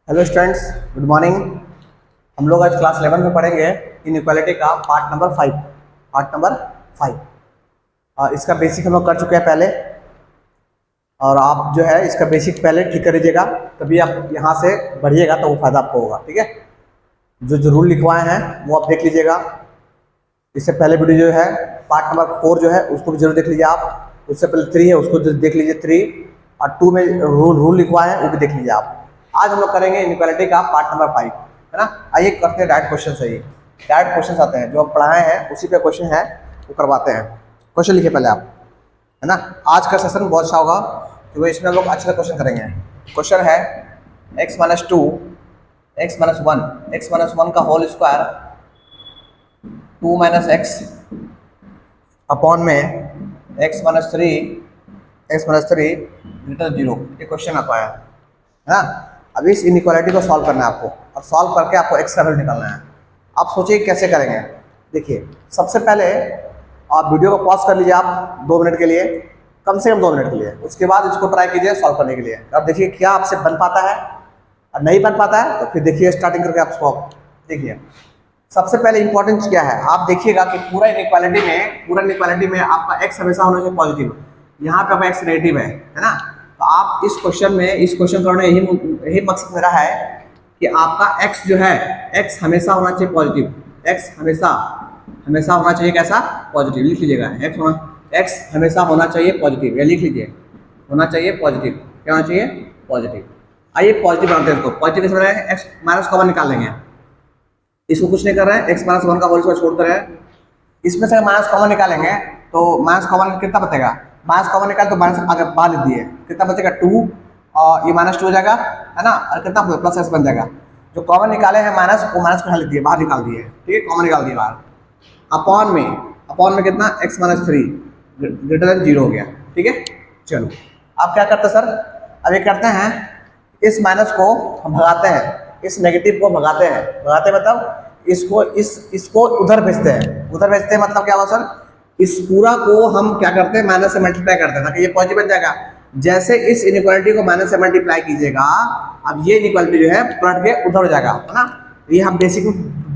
Hello students, good morning. हम लोग आज क्लास 11 में पढ़ेंगे इनइक्वालिटी का पार्ट नंबर 5। इसका बेसिक हम लोग कर चुके हैं पहले, और आप जो है इसका बेसिक पहले ठीक कर लीजिएगा, तभी आप यहाँ से बढ़िएगा तो वो फायदा आपको होगा। ठीक है, जो रूल लिखवाए हैं वो आप देख लीजिएगा। इससे पहले वीडियो जो है पार्ट नंबर 4 जो है उसको भी जरूर देख लीजिए आप। उससे पहले 3 है उसको देख लीजिए 3, और 2 में रूल लिखवाए हैं वो भी देख लीजिए आप। आज हम लोग करेंगे इनइक्वालिटी का पार्ट नंबर 5, है ना। आइए करते हैं डायरेक्ट क्वेश्चन से ही। डायरेक्ट क्वेश्चन आते हैं, जो हम पढ़ाए हैं उसी पे क्वेश्चन है वो करवाते हैं। क्वेश्चन लिखिए पहले आप, है ना। आज का सेशन बहुत अच्छा होगा क्योंकि इसमें हम लोग अच्छे से क्वेश्चन करेंगे। क्वेश्चन है x - 2 x - 1 का होल स्क्वायर 2 - x अपॉन में x - 3 ग्रेटर 0। ये क्वेश्चन आता है ना। अब इस इनइक्वालिटी को सॉल्व करना है आपको, और सॉल्व करके आपको x का वैल्यू निकालना है। आप सोचिए कैसे करेंगे। देखिए, सबसे पहले आप वीडियो को पॉज कर लीजिए आप 2 मिनट के लिए, कम से कम 2 मिनट के लिए। उसके बाद इसको ट्राई कीजिए सॉल्व करने के लिए। अब देखिए क्या आपसे बन पाता है, और नहीं बन पाता है तो फिर देखिए स्टार्टिंग करके आप सॉल्व देखिए। सबसे पहले इंपॉर्टेंट क्या है, आप देखिएगा कि पूरा इनइक्वालिटी में आपका x हमेशा होना चाहिए पॉजिटिव। यहाँ पे आपका x नेगेटिव है ना। तो आप इस क्वेश्चन करने यही मकसद मेरा है कि आपका x जो है x हमेशा होना चाहिए पॉजिटिव। x हमेशा होना चाहिए कैसा, पॉजिटिव। लिख लीजिएगा x हमेशा होना चाहिए पॉजिटिव, या लिख लीजिए होना चाहिए पॉजिटिव। क्या होना चाहिए, पॉजिटिव। आइए पॉजिटिव बनाते हैं इसको। पॉजिटिव कैसे बनाएंगे, x माइनस कॉमन निकाल लेंगे। इसको कुछ नहीं कर रहे हैं, x - 1 का होल स्क्वायर छोड़ कर रहे हैं। इसमें से माइनस कॉमन निकालेंगे तो माइनस कॉमन कितना बचेगा, माइनस कॉमन निकाल तो माइनस आगे बाहर लिख दिए, कितना बचेगा 2, और ये -2 हो जाएगा, है ना। और कितना प्लस x बन जाएगा। जो कॉमन निकाले हैं माइनस, वो माइनस को लिख दिए, बाहर निकाल दिए। ठीक है, कॉमन निकाल दिए बाहर। अपॉन में कितना x - 3 ग्रेटर देन 0 हो गया। ठीक है, चलो अब क्या करते हैं सर, अब ये करते हैं इस माइनस को हम भगाते हैं, इस नेगेटिव को भगाते मतलब इसको उधर भेजते हैं। मतलब क्या हुआ सर, इस पूरा को हम क्या करते हैं, माइनस से मल्टीप्लाई करते हैं ताकि ये पॉजिटिव बन जाएगा। जैसे इस इनइक्वालिटी को माइनस से मल्टीप्लाई कीजिएगा, अब ये इनइक्वालिटी जो है पलट के उधर हो जाएगा, है ना। ये हम बेसिक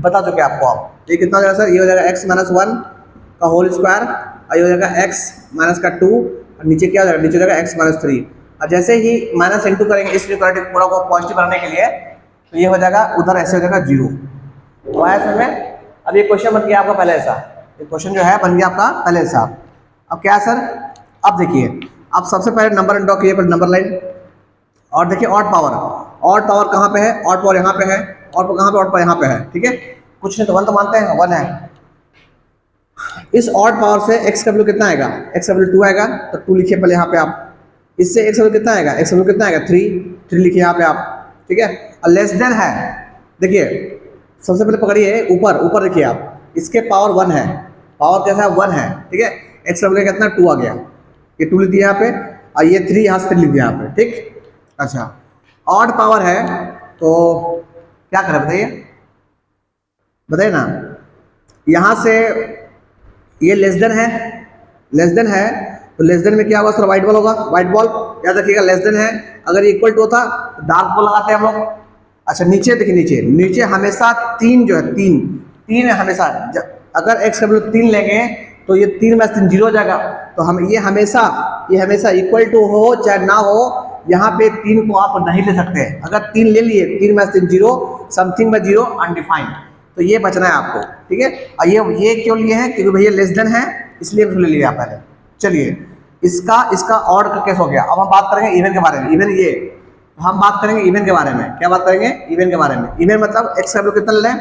बता चुके हैं आपको। अब ये कितना हो जाएगा सर, ये हो जाएगा x - 1 का होल स्क्वायर, और ये हो जाएगा x - 2, और नीचे क्या हो जाएगा, नीचे हो जाएगा x - 3। और जैसे ही माइनस इंटू करेंगे इस इनइक्वालिटी पूरा को पॉजिटिव बनाने के लिए, तो ये हो जाएगा उधर, ऐसे हो जाएगा 0। तो ऐसे में अब ये क्वेश्चन बन गया आपका पहले ऐसा, ये क्वेश्चन जो है बन गया आपका पहले ऐसा। अब क्या है सर, अब देखिए, अब सबसे पहले नंबर ड्रॉ कीजिए पर नंबर लाइन, और देखिए ऑड पावर कहाँ पे है, ऑड पावर यहाँ पे है, ऑड पावर कहाँ पे, ऑड पावर यहाँ पे है। ठीक है, कुछ नहीं तो 1 तो मानते हैं, 1 है। इस ऑड पावर से x का वैल्यू कितना आएगा, x का वैल्यू 2 आएगा, तो 2 लिखिए पहले यहाँ पे आप। इससे x का वैल्यू कितना आएगा, x का वैल्यू कितना आएगा 3 लिखिए यहाँ पे आप। ठीक है, और लेस देन है, देखिए सबसे पहले पकड़िए ऊपर देखिए आप, इसके पावर 1 है, पावर कैसा है 1 है। ठीक है, x का वैल्यू कितना 2 आ गया, ये 2 लिख दिया यहाँ पे, और ये 3 यहाँ से 3 लिख दिया यहाँ पे। ठीक, अच्छा ऑड पावर है तो क्या करें बताइए ना। यहाँ से ये लेस देन है, तो लेस देन में क्या होगा सर, व्हाइट बॉल होगा, व्हाइट बॉल याद रखिएगा। लेस देन है, अगर इक्वल टू होता तो डार्क बॉल लगाते हैं हम लोग। अच्छा नीचे देखिए, नीचे हमेशा 3 जो है, 3 है हमेशा। अगर x का वैल्यू 3 लेंगे तो ये 3 में 3 0 हो जाएगा। तो हम ये हमेशा इक्वल टू हो चाहे ना हो, यहाँ पे 3 को आप नहीं ले सकते। अगर 3 ले लिए, 3 में 3 0, समथिंग में 0 अनडिफाइंड, तो ये बचना है आपको। ठीक है, और ये क्यों लिए हैं, क्योंकि भैया लेस देन है इसलिए ले लिया पहले। चलिए इसका ऑड का केस हो गया। अब हम बात करेंगे इवन के बारे में। हम बात करेंगे इवन के बारे में। क्या बात करेंगे, इवन के बारे में। इवन मतलब x का वैल्यू कितना ले लें,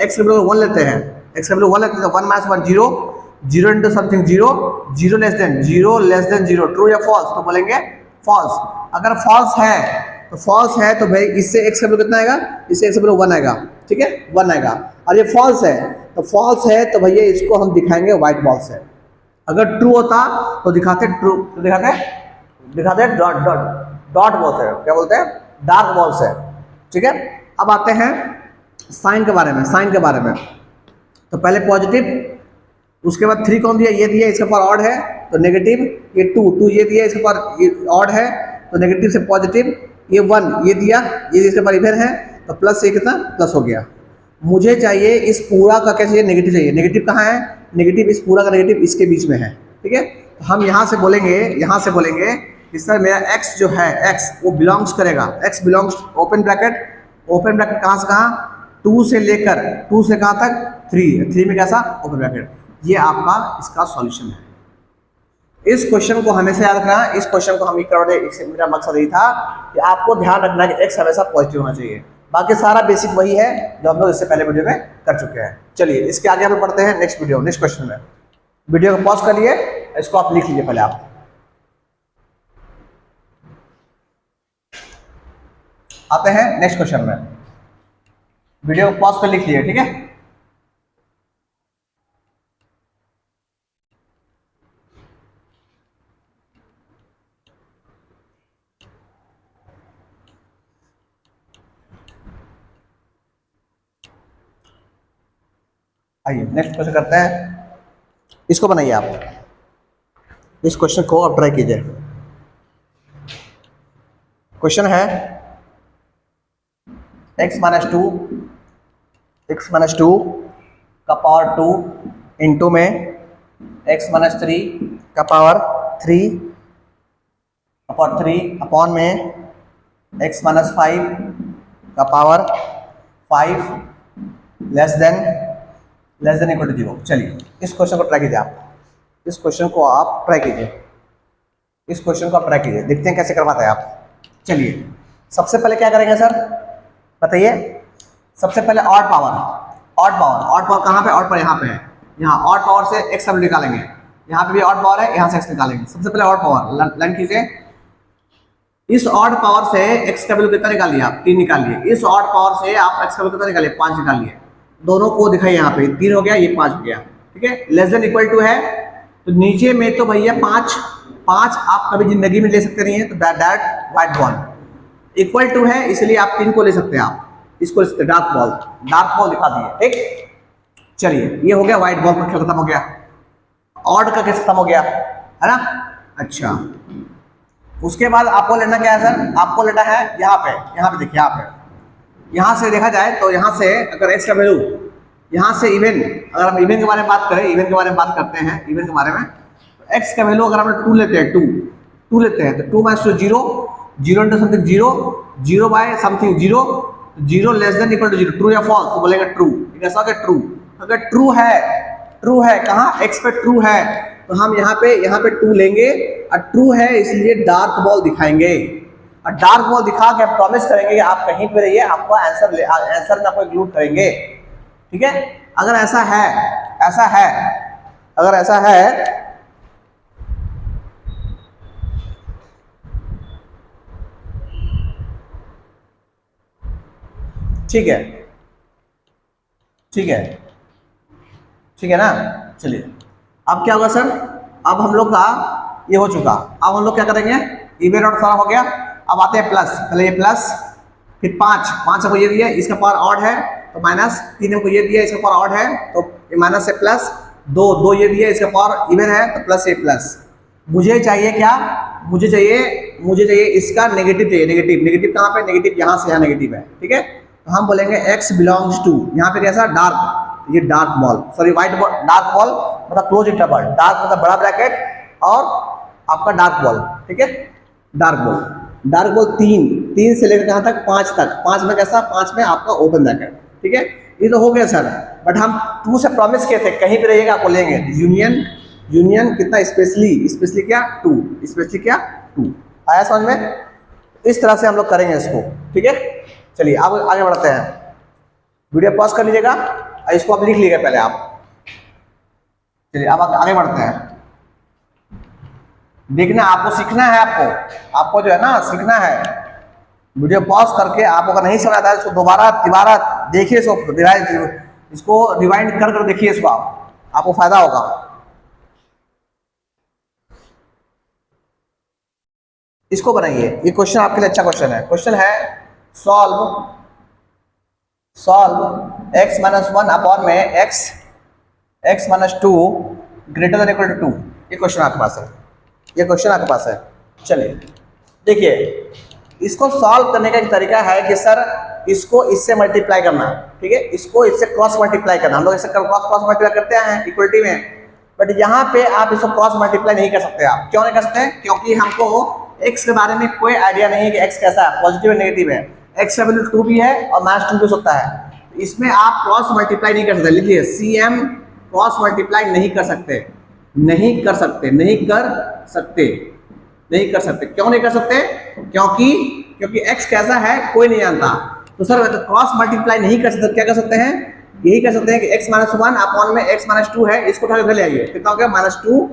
x का वैल्यू 1 लेते हैं, x का वैल्यू 1 लेते हैं, 1 - 1 0, 0 into something 0, 0 less then 0, true या फॉल्स, तो बोलेंगे फॉल्स। अगर फॉल्स है तो भाई इससे x का वैल्यू कितना आएगा, इससे x का वैल्यू 1 आएगा। ठीक है, 1 आएगा। और ये फॉल्स है तो भैया इसको हम दिखाएंगे व्हाइट बॉल से। अगर ट्रू होता तो दिखाते डॉट बॉल से, क्या बोलते हैं, डार्क बॉल से। ठीक है, अब आते हैं साइन के बारे में। तो पहले पॉजिटिव, उसके बाद 3 कौन दिया, ये दिया, इसके पावर ऑड है तो नेगेटिव, ये 2 ये दिया, इसके पावर ऑड है तो नेगेटिव से पॉजिटिव, ये 1 ये दिया, ये इसके ऊपर इधर है तो प्लस ये कितना प्लस हो गया। मुझे चाहिए इस पूरा का क्या चाहिए, नेगेटिव चाहिए। नेगेटिव कहाँ है, नेगेटिव इस पूरा का नेगेटिव इसके बीच में है, ठीक है। तो हम यहाँ से बोलेंगे कि सर मेरा x जो है x वो बिलोंग्स करेगा, x बिलोंग्स ओपन ब्रैकेट कहाँ से कहाँ 2 से लेकर 2 से कहाँ तक 3 में कैसा ओपन ब्रैकेट। ये आपका इसका सॉल्यूशन है। इस क्वेश्चन को हमेशा याद रखना, इस क्वेश्चन को हम करवाने मेरा मकसद यही था कि आपको ध्यान रखना कि x हमेशा पॉजिटिव होना चाहिए। बाकी सारा बेसिक वही है जो हम लोग इससे पहले वीडियो में कर चुके हैं। चलिए इसके आगे हम लोग पढ़ते हैं नेक्स्ट क्वेश्चन में। वीडियो को पॉज कर लिए, इसको आप लिख लीजिए पहले। आप आते हैं नेक्स्ट क्वेश्चन में, वीडियो को पॉज कर लिख लिए, ठीक है। आइए नेक्स्ट क्वेश्चन करते हैं। इसको बनाइए आप, इस क्वेश्चन को आप ट्राई कीजिए। क्वेश्चन है x माइनस टू का पावर 2 इंटू में x माइनस 3 का पावर 3 अपॉन में x माइनस 5 का power 5 less than equal to 0। चलिए इस क्वेश्चन को ट्राई कीजिए आप, इस क्वेश्चन को आप ट्राई कीजिए, देखते हैं कैसे करवाते हैं आप। चलिए सबसे पहले क्या करेंगे सर बताइए। सबसे पहले ऑड पावर कहाँ पे, ऑड पावर यहाँ पे है, यहाँ ऑड पावर से x वैल्यू निकालेंगे, यहाँ पे भी ऑड पावर है, यहाँ से x निकालेंगे। सबसे पहले ऑड पावर लाइन कीजिए। इस ऑड पावर से x का वैल्यू कितना निकाल लिया आप, 3 निकाल लिए। इस ऑड पावर से आप x का वैल्यू कितना निकालिए, 5 निकाल लिए। दोनों को दिखाइए, यहाँ पे 3 हो गया, ये 5 हो गया, ठीक है। लेस देन इक्वल टू है तो नीचे में तो भैया 5 आप कभी जिंदगी में ले सकते नहीं है, तो that white ball equal to है, इसलिए आप 3 को ले सकते हैं। आप इसको डार्क बॉल दिखा दिए, ठीक। चलिए ये हो गया व्हाइट बॉल का खेल खत्म हो गया, ऑड का केस खत्म हो गया, है ना। अच्छा उसके बाद आपको लेना क्या है सर, आपको लेना है यहाँ पे देखिए, यहाँ से देखा जाए तो यहाँ से अगर x का वैल्यू यहाँ से इवन, अगर हम इवन के बारे में बात करें, इवन के बारे में बात करते हैं, इवन के बारे में तो x का वैल्यू अगर हम 2 लेते हैं, 2 लेते हैं तो 2 minus 2 0 into something 0 by something 0 less than equal to 0। True या फॉल्स, तो बोलेंगे ट्रू। कैसा होगा ट्रू, अगर ट्रू है कहाँ x पे ट्रू है तो हम यहाँ पे 2 लेंगे, और ट्रू है इसलिए डार्क बॉल दिखाएंगे, और डार्क बॉल दिखा के आप प्रॉमिस करेंगे कि आप कहीं पे रहिए, आपको आंसर में आपको इंक्लूड करेंगे, ठीक है। अगर ऐसा है ठीक है ना। चलिए अब क्या होगा सर, अब हम लोग का ये हो चुका, अब हम लोग क्या करेंगे, इवन और सारा हो गया। अब आते हैं प्लस, पहले ये प्लस, फिर 5 हमको ये दिया, इसका पावर ऑड है तो माइनस, 3 हमको ये दिया, इसका पावर ऑड है तो ये माइनस से प्लस, 2 ये दिया, इसका पावर इवन है तो प्लस, ये प्लस। मुझे चाहिए क्या, मुझे चाहिए इसका नेगेटिव चाहिए। नेगेटिव कहाँ पे, नेगेटिव यहाँ से यहाँ नेगेटिव है, ठीक है। तो हम बोलेंगे x बिलोंग्स टू, यहाँ पे कैसा डार्क, ये dark ball, sorry white ball, dark ball मतलब क्लोज इंटरवल, डार्क मतलब बड़ा ब्रैकेट और आपका डार्क बॉल, ठीक है। डार्क बॉल 3 से लेकर कहाँ तक 5 तक, 5 में कैसा, 5 में आपका ओपन ब्रैकेट, ठीक है। ये तो हो गया सर, बट हम 2 से प्रॉमिस किए थे कहीं पे रहिएगा आपको लेंगे यूनियन कितना, स्पेशली क्या 2 आया समझ में। इस तरह से हम लोग करेंगे इसको, ठीक है। चलिए अब आगे बढ़ते हैं, वीडियो पॉज कर लीजिएगा और इसको आप लिख लीजिएगा पहले आप। चलिए अब आगे बढ़ते हैं। देखना, आपको सीखना है, आपको जो है ना सीखना है। वीडियो पॉज करके आपको अगर नहीं समझ आता है इसको दोबारा देखिए, इसको रिवाइंड कर देखिए, इसको आपको फायदा होगा। इसको बनाइए, ये क्वेश्चन आपके लिए अच्छा क्वेश्चन है। क्वेश्चन है सॉल्व x माइनस 1 अपॉन में x minus 2 greater than equal to 2। ये क्वेश्चन आपके पास है, चलिए देखिए इसको सॉल्व करने का एक तरीका है कि सर इसको इससे मल्टीप्लाई करना, ठीक है, इसको इससे क्रॉस मल्टीप्लाई करना। हम लोग इससे क्रॉस मल्टीप्लाई करते हैं इक्वलिटी में, बट यहाँ पे आप इसको क्रॉस मल्टीप्लाई नहीं कर सकते। आप क्यों नहीं कर सकते? क्योंकि हमको x के बारे में कोई आइडिया नहीं है कि x कैसा है, पॉजिटिव है नेगेटिव है। x का वैल्यू 2 भी है और -2 भी हो सकता है। इसमें आप क्रॉस मल्टीप्लाई नहीं कर सकते। लिखिए CM क्रॉस मल्टीप्लाई नहीं कर सकते, नहीं कर सकते, नहीं कर सकते, नहीं कर सकते। क्यों नहीं कर सकते? क्योंकि x कैसा है कोई नहीं जानता। तो सर क्रॉस मल्टीप्लाई नहीं कर सकते, क्या कर सकते हैं? यही कर सकते हैं कि x-1 अपॉन में x-2 है, इसको उठा के ले आइए, कितना हो गया? -2।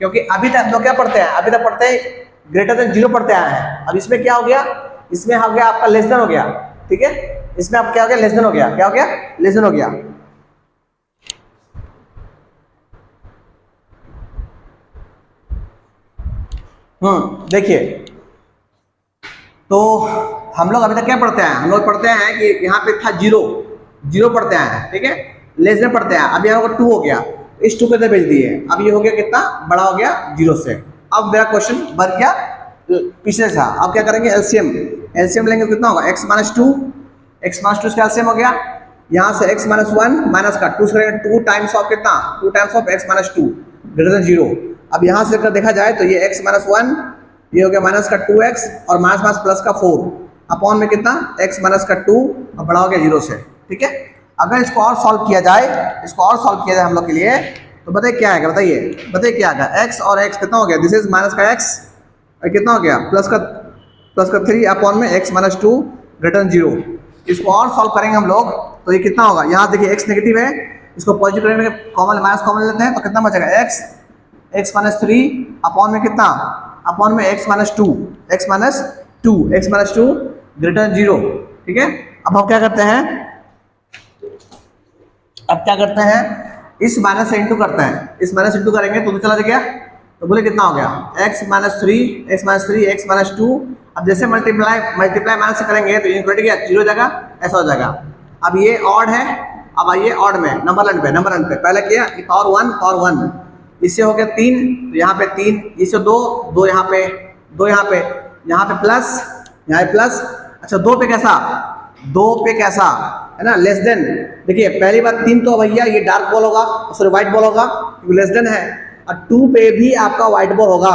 क्योंकि अभी तक हम लोग क्या पढ़ते हैं? अभी तक पढ़ते हैं ग्रेटर देन 0 पढ़ते आए हैं। अब इसमें क्या हो गया? इसमें हो गया आपका लेस देन हो गया, ठीक है, इसमें आप क्या हो गया? लेस देन हो गया। क्या हो गया? लेस देन हो गया। देखिए, तो हम लोग अभी तक क्या पढ़ते हैं? हम लोग पढ़ते हैं कि यहाँ पे था 0 पढ़ते हैं, ठीक है, लेस देन पढ़ते हैं। अभी यहाँ 2 हो गया, इस 2 पे भेज दिए। अब ये हो गया कितना बड़ा हो गया? 0 से। अब मेरा क्वेश्चन बन गया पिछले था। अब क्या करेंगे? एलसीएम लेंगे, कितना होगा? x-2 इसका एलसीएम हो गया। यहाँ से x-1 माइनस का 2 करेंगे, 2 टाइम्स ऑफ कितना? 2 times of x-2 greater than 0। अब यहाँ से अगर देखा जाए तो ये x-1 ये हो गया माइनस का 2x और माइनस प्लस का 4 अपॉन में कितना? x-2 और बड़ा हो गया 0 से, ठीक है। अगर इसको और सॉल्व किया जाए, हम लोग के लिए, तो बताइए क्या आएगा? बताइए क्या आएगा? x और x कितना हो गया? दिस इज माइनस का x और कितना हो गया? प्लस का 3 अपॉन में x-2 ग्रेटर देन 0। इसको और सॉल्व करेंगे हम लोग तो ये कितना होगा? यहाँ देखिए x नेगेटिव है, इसको पॉजिटिव करेंगे, माइनस कॉमन लेते हैं तो कितना बचेगा? x-3 अपॉन में कितना? अपॉन में x-2 ग्रेटर देन 0, ठीक है। अब हम क्या करते हैं? इस माइनस से इंटू करते हैं। इस माइनस इंटू करेंगे तो चला गया, तो बोले कितना हो गया? x-3 अब जैसे मल्टीप्लाई माइनस से करेंगे तो इक्वल क्या? 0 हो जाएगा, ऐसा हो जाएगा। अब ये ऑड है, अब आइए ऑड में नंबर लाइन पे पहले किया पावर 1 इससे हो गया 3, तो यहाँ पे 3, इससे 2 यहाँ पे, 2 यहाँ पे प्लस, यहाँ पे प्लस। अच्छा 2 पे कैसा है ना? Less than. देखिए पहली बात 3 तो भैया ये डार्क बॉल होगा, सॉरी व्हाइट बॉल होगा, क्योंकि लेस देन है। और 2 पे भी आपका व्हाइट बॉल होगा,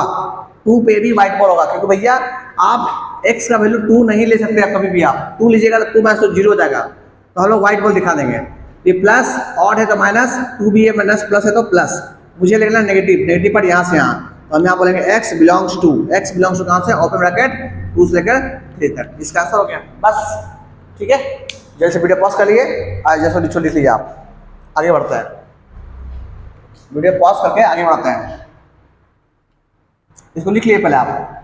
क्योंकि भैया आप x का वैल्यू 2 नहीं ले सकते। आप कभी भी आप 2 लीजिएगा तो 2 - 0 हो जाएगा, तो हम लोग व्हाइट बॉल दिखा देंगे। ये प्लस ऑड है तो माइनस, 2 भी है माइनस, प्लस है तो प्लस। मुझे लिखना नेगेटिव पर यहाँ से यहाँ, तो हम यहाँ बोलेंगे x बिलोंग्स टू कहाँ से? ओपन ब्रैकेट 2 से लेकर 3 तक। इसका आंसर हो गया बस, ठीक है। जैसे वीडियो पॉज कर लिए, जैसे लिख लीजिए, आप आगे बढ़ते हैं। वीडियो पॉज करके आगे बढ़ते हैं। इसको लिख लिए पहले आप।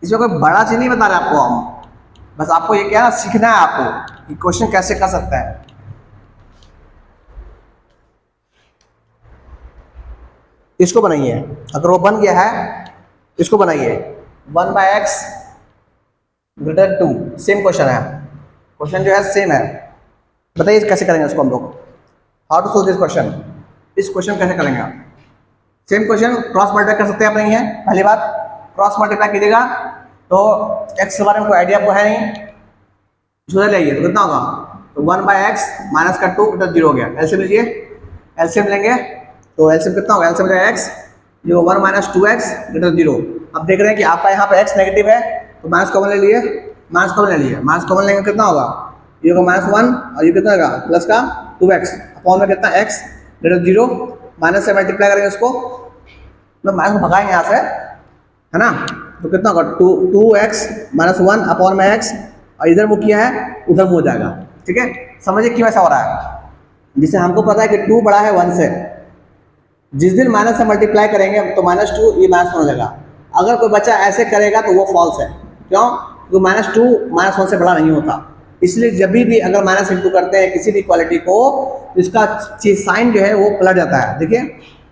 इसमें कोई बड़ा चीज नहीं बता रहे आपको हम, बस आपको ये क्या सीखना है आपको कि क्वेश्चन कैसे कर सकते हैं। इसको बनाइए, अगर वो बन गया है इसको बनाइए। 1/x ग्रेटर 2, सेम क्वेश्चन है, क्वेश्चन जो है सेम है। बताइए कैसे करेंगे इसको हम लोग? How to solve this question? इस क्वेश्चन कैसे करेंगे आप? सेम क्वेश्चन क्रॉस मल्टीप्लाई कर सकते हैं आप, नहीं है? पहली बात क्रॉस मल्टीप्लाई कीजिएगा तो x के बारे में कोई आइडिया आपको है नहीं, इसको ले आइए तो कितना होगा? तो 1/x माइनस का 2 ग्रेटर 0 हो गया। एलसीएम लीजिए, एलसीएम लेंगे तो एलसीएम कितना होगा? एलसीएम जाएगा x, जो 1 - 2x ग्रेटर 0। अब देख रहे हैं कि आपका यहाँ पे x नेगेटिव है, तो माइनस कॉमन ले लिए, माइनस कॉमन लेंगे कितना होगा? ये होगा -1 और ये कितना होगा? प्लस का 2x अपॉन में कितना? x ग्रेटर 0, माइनस से मल्टीप्लाई करेंगे उसको, मतलब माइनस को भगाएंगे यहाँ से, है ना? तो कितना होगा? 2x - 1 अपॉन में x, और इधर मुँह किया है उधर मुँह हो जाएगा, ठीक है। समझिए क्यों ऐसा हो रहा है? जिसे हमको पता है कि 2 बड़ा है 1 से, जिस दिन माइनस से मल्टीप्लाई करेंगे तो -2 ये -1 हो जाएगा। अगर कोई बच्चा ऐसे करेगा तो वो फॉल्स है। क्यों? क्योंकि -2 -1 से बड़ा नहीं होता। इसलिए जब भी अगर माइनस इंटू करते हैं किसी भी क्वालिटी को, तो इसका साइन जो है वो पलट जाता है। देखिए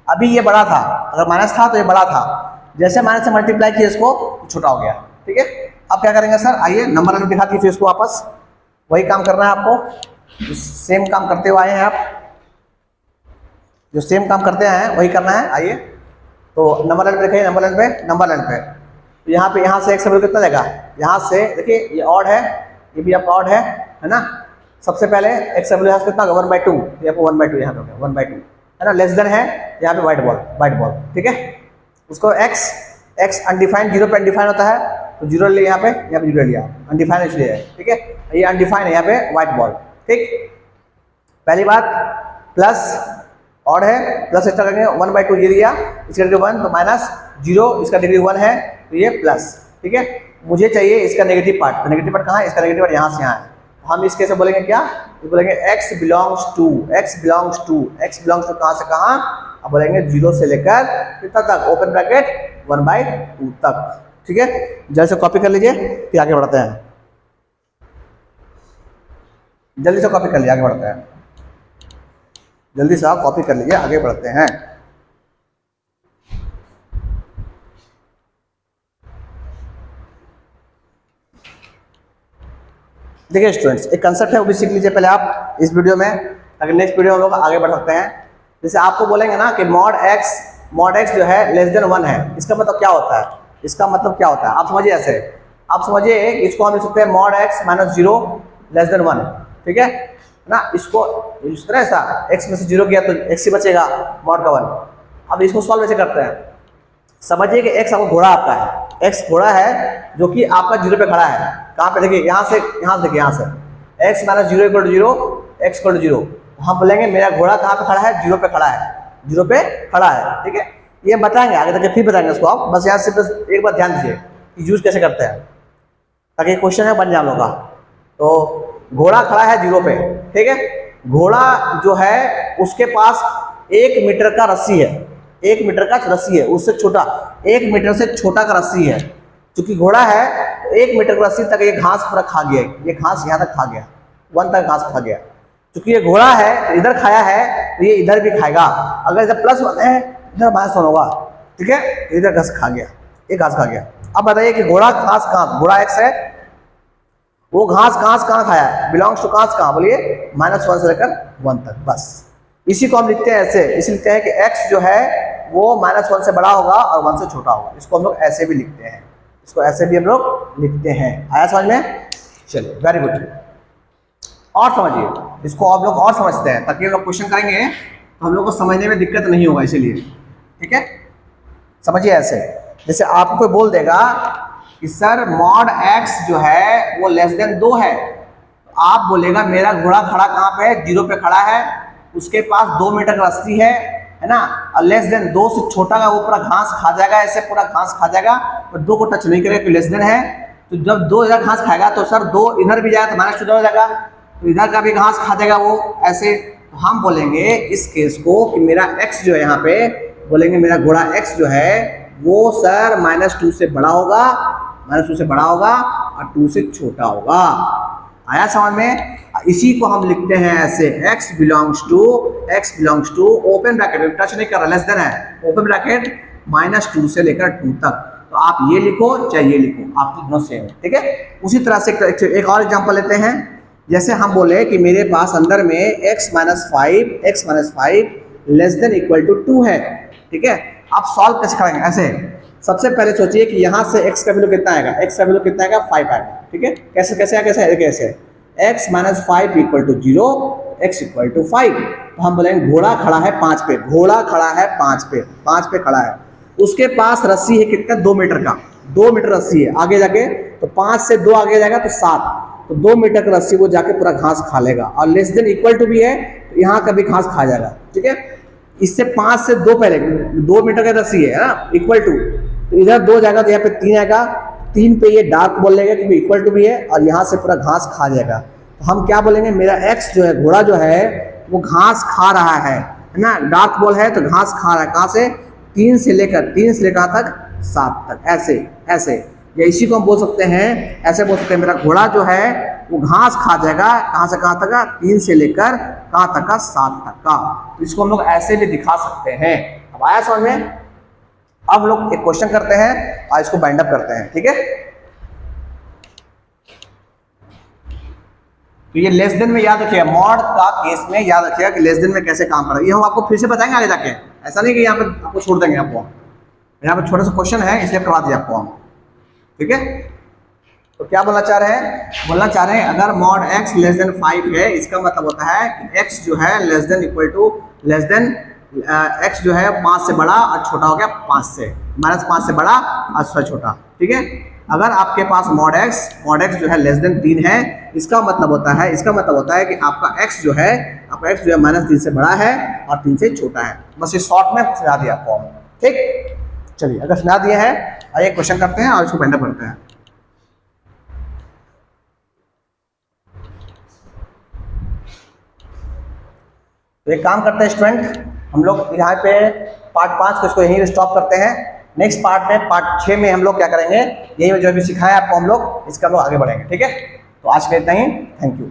अभी ये बड़ा था, अगर माइनस था तो ये बड़ा था, जैसे माइनस से मल्टीप्लाई किया इसको छोटा हो गया, ठीक है। अब क्या करेंगे सर? आइए नंबर लाइन दिखा दीजिए, फिर इसको वापस वही काम करना है आपको, सेम काम करते हुए आए हैं आप, जो सेम काम करते हैं वही करना है। आइए तो नंबर लाइन पे देखिए, नंबर लाइन पे तो यहाँ से x का वैल्यू कितना देगा, यहाँ से देखिए ये ऑड है, ये भी आपका ऑड है ना। सबसे पहले x का वैल्यू कितना होगा 1/2, ये आपको 1/2 यहाँ पे होगा 1/2 है ना। लेस देन है यहाँ पे वाइट बॉल ठीक है। उसको x अनडिफाइंड 0 पे अनडिफाइंड होता है तो 0 ले यहाँ पे 0 लिया, अनडिफाइंड इसलिए है ठीक है। ये अनडिफाइंड है यहाँ पे व्हाइट बॉल ठीक। पहली बात प्लस ऑड है, प्लस एक्स्ट्रा करेंगे 1/2 ये दिया, इसका डिग्री 1 तो -0, इसका डिग्री 1 है तो ये प्लस ठीक है। मुझे चाहिए इसका नेगेटिव पार्ट, तो नेगेटिव पार्ट कहाँ है, इसका नेगेटिव पार्ट यहाँ से यहाँ है। हम इसके से बोलेंगे क्या, बोलेंगे x बिलोंग्स टू कहाँ से कहाँ, अब बोलेंगे 0 से लेकर कितना तक, ओपन ब्रैकेट 1/2 तक ठीक है। जल्दी से कॉपी कर लीजिए फिर आगे बढ़ते हैं, जल्दी से कॉपी कर लीजिए आगे बढ़ते हैं, जल्दी से आप कॉपी कर लीजिए आगे बढ़ते हैं। देखिए स्टूडेंट्स, एक कंसेप्ट है वो भी सीख लीजिए पहले आप इस वीडियो में, ताकि नेक्स्ट वीडियो में हम लोग आगे बढ़ सकते हैं। जैसे आपको बोलेंगे ना कि मॉड x जो है लेस देन 1 है, इसका मतलब क्या होता है, इसका मतलब क्या होता है आप समझिए। ऐसे आप समझिए कि इसको हम लिख सकते हैं मॉड x -0 लेस देन 1 ठीक है ना। इसको इस तरह ऐसा x में से 0 किया तो x ही बचेगा मॉड का 1। अब इसको सॉल्व ऐसे करते हैं, समझिए कि x आपका घोड़ा आपका है, x घोड़ा है जो कि आपका 0 पे खड़ा है। कहाँ पे देखिए, यहाँ से देखिए, यहाँ से x -0 = 0, x = 0। हम बोलेंगे मेरा घोड़ा कहाँ पे खड़ा है, 0 पे खड़ा है, 0 पे खड़ा है ठीक है। ये बताएंगे आगे तक फिर बताएंगे इसको आप, बस यहाँ से बस एक बार ध्यान दीजिए कि यूज कैसे करते हैं, ताकि क्वेश्चन है बन जाए हम लोग का। तो घोड़ा खड़ा है 0 पे ठीक है। घोड़ा जो है उसके पास 1 मीटर का रस्सी है, 1 मीटर का रस्सी है, उससे छोटा 1 मीटर से छोटा का रस्सी है। चूंकि घोड़ा है 1 मीटर का रस्सी तक ये घास पूरा खा गया, ये घास यहाँ तक खा गया, 1 तक घास खा गया। चूंकि ये घोड़ा है तो इधर खाया है तो ये इधर भी खाएगा, अगर इधर +1 है इधर -1 होगा ठीक है। इधर घास खा गया, ये घास खा गया। अब बताइए कि घोड़ा घास कहाँ, घोड़ा x है, वो घास कहाँ खाया है, बिलोंग्स टू घास कहाँ, बोलिए -1 से लेकर 1 तक। बस इसी को हम लिखते हैं ऐसे, इसी लिखते हैं कि x जो है वो -1 से बड़ा होगा और 1 से छोटा होगा। इसको हम लोग ऐसे भी लिखते हैं, इसको ऐसे भी हम लोग लिखते हैं। आया समझ में, चलिए वेरी गुड। और समझिए इसको आप लोग और समझते हैं, ताकि हम लोग क्वेश्चन करेंगे तो हम लोग को समझने में दिक्कत नहीं होगा, इसीलिए ठीक है। समझिए ऐसे, जैसे आपको कोई बोल देगा कि सर मॉड x जो है वो लेस देन 2 है, तो आप बोलेगा मेरा घोड़ा खड़ा कहाँ पे है, 0 पे खड़ा है, उसके पास 2 मीटर का रस्सी है ना, और लेस देन 2 से छोटा का वो पूरा घास खा जाएगा, ऐसे पूरा घास खा जाएगा और 2 को टच नहीं करेगा कि लेस देन है। तो जब 2 इधर घास खाएगा तो सर 2 इधर भी जाएगा तो -2 हो जाएगा, तो इधर का भी घास खा जाएगा वो ऐसे। तो हम बोलेंगे इस केस को कि मेरा x जो है यहाँ पे, बोलेंगे मेरा घोड़ा x जो है वो सर -2 से बड़ा होगा, -2 से बड़ा होगा और 2 से छोटा होगा। आया समझ में। इसी को हम लिखते हैं ऐसे, x belongs to open bracket, touch नहीं कर रहा, लेस देन है, ओपन ब्रैकेट -2 से लेकर 2 तक। तो आप ये लिखो चाहे ये लिखो, आपकी दोनों सेम है ठीक है। उसी तरह से एक और एग्जांपल लेते हैं। जैसे हम बोले कि मेरे पास अंदर में x -5 less than equal to 2 है ठीक है। आप सॉल्व कैसे करेंगे, ऐसे सबसे पहले सोचिए कि यहाँ से x का वैल्यू कितना आएगा, x का वैल्यू कितना आएगा 5 आएगा ठीक है। कैसे x -5 = 0, x = 5। तो हम बोलेंगे घोड़ा खड़ा है 5 पे, घोड़ा खड़ा है 5 पे खड़ा है, उसके पास रस्सी है कितना, 2 मीटर का, 2 मीटर रस्सी है। आगे जाके तो 5 से 2 आगे जाएगा तो 7, तो 2 मीटर का रस्सी वो जाके पूरा घास खा लेगा, और लेस देन इक्वल टू भी है तो यहाँ का भी घास खा जाएगा ठीक है। इससे 5 से 2 पहले 2 मीटर का रस्सी है ना, इक्वल टू, तो इधर 2 जाएगा तो यहाँ पे 3 आएगा, 3 पे ये डार्क बोल लेगा क्योंकि इक्वल टू भी है, और यहाँ से पूरा घास खा जाएगा। तो हम क्या बोलेंगे, मेरा x जो है, घोड़ा जो है वो घास खा रहा है ना, डार्क बॉल है तो घास खा रहा है, कहाँ से, 3 से लेकर तक 7 तक, ऐसे। या इसी को हम बोल सकते हैं, ऐसे बोल सकते हैं मेरा घोड़ा जो है वो घास खा जाएगा, कहाँ से कहाँ तक का, 3 से लेकर कहाँ तक का, 7 तक का। तो इसको हम लोग ऐसे भी दिखा सकते हैं। अब आया समझ में। अब लोग एक क्वेश्चन करते हैं और इसको बाइंड अप करते हैं ठीक है। तो ये लेस देन में याद रखिएगा, मॉड का केस में याद रखिएगा कि लेस देन में कैसे काम कर रहा है, ये हम आपको फिर से बताएंगे आगे जाके, ऐसा नहीं कि यहाँ पे आपको छोड़ देंगे आपको, यहाँ पे छोटा सा क्वेश्चन है इसलिए करवा दिया आपको हम, ठीक है। तो क्या बोलना चाह रहे हैं, बोलना चाह रहे हैं अगर मॉड x लेस देन 5 है, इसका मतलब होता है कि x जो है less than equal to less than x जो है 5 से बड़ा और छोटा हो गया 5 से, -5 से बड़ा और उससे छोटा, ठीक है। अगर आपके पास मॉड x जो है लेस देन 3 है, इसका मतलब होता है कि आपका x जो है -3 से बड़ा है और 3 से छोटा है। बस ये शॉर्ट में समझा दिया आपको, ठीक। चलिए अगर समझा दिया है, आइए क्वेश्चन करते हैं और इसको फाइंड आउट करते हैं। तो एक काम करते हैं स्टूडेंट, हम लोग यहाँ पे पार्ट 5 को इसको यहीं स्टॉप करते हैं। नेक्स्ट पार्ट में, पार्ट 6 में हम लोग क्या करेंगे, यही जो भी सिखाया आपको हम लोग, इसका हम लोग आगे बढ़ेंगे, ठीक है। तो आज के इतना ही, थैंक यू।